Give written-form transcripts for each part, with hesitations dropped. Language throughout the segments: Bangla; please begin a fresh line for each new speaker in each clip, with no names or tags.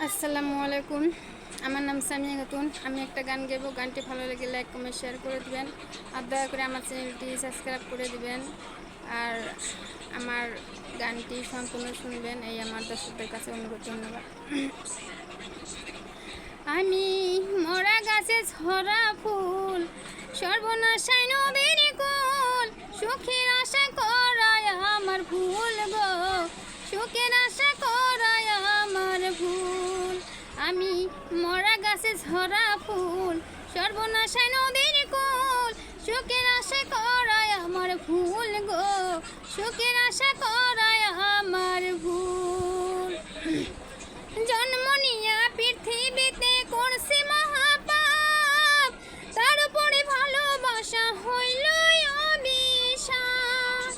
আসসালামু আলাইকুম। আমার নাম সামিয়া খাতুন। আমি একটা গান গাইবো। গানটি ভালো লাগে লাইক কমেন্ট শেয়ার করে দিবেন, আর দয়া করে আমার চ্যানেলটি সাবস্ক্রাইব করে দিবেন, আর আমার গানটি সম্পূর্ণ শুনবেন, এই আমার দর্শকদের কাছে অনুরোধ। ধন্যবাদ। আমি মরা গাছে ঝরা ফুল, সর্বনাশায় নদীর কুল, সুখের আশা করায় আমার ভুল গো, সুখের আশা করায় আমার ভুল। আমি মরা গাছে ঝরা ফুল, সর্বনাশায় নদীর কুল, সুখের আশা করায় আমার ভুল গো, সুখের আশা করায় আমার ভুল। জন্ম নিয়া পৃথিবীতে করছি মহাপাপ, তার উপরে ভালোবাসা হইল অভিশাপ।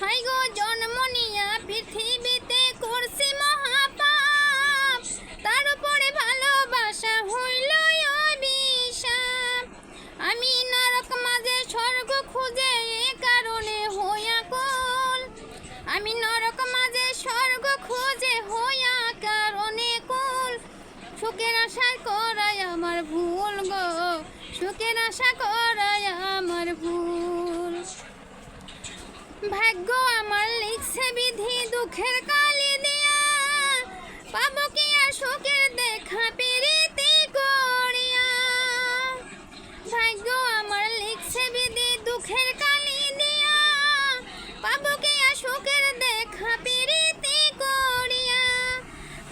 হাই গো, জন্ম নিয়া পৃথিবীতে করছি মহাপাপ, তার উপরে ভালোবাসা হইল অভিশাপ। আমি নরক মাঝে স্বর্গ খুঁজে এ কারণে হইয়া কুল, আমি নরক মাঝে স্বর্গ খুঁজে হইয়া কারণে কুল, সুখের আশা করায় আমার ভুল গো, সুখের আশা করায় আমার ভুল। ভাগ্য আমার লিখছে বিধি দুঃখের কালি দিয়া, পাবো কি আর সুখের দেখা প্রীতি করিয়া। ভাগ্য আমার লিখছে বিধি দুঃখের কালি দিয়া, পাবো কি আর সুখের দেখা প্রীতি করিয়া।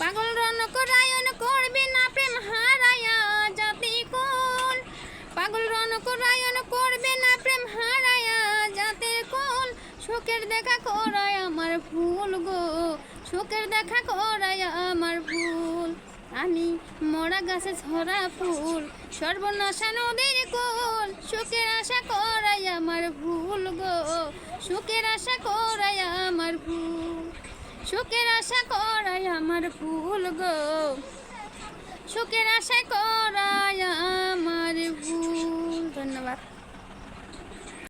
পাগল রনক রায়ন করবে না প্রেম হারায়া জাতি কুল, পাগল রনক রায়ন করবে না প্রেম হারায়া জাতির কুল, সুখের দেখা করায় আমার ভুল গো, সুখের দেখা করায় আমার ভুল। আমি মরা গাছে ঝরা ফুল, সর্বনাশা নদীর কুল, সুখের আশা করায় আমার ভুল গো, সুখের আশা করায় আমার ভুল, সুখের আশা করায় আমার ভুল গো, সুখের আশা করায়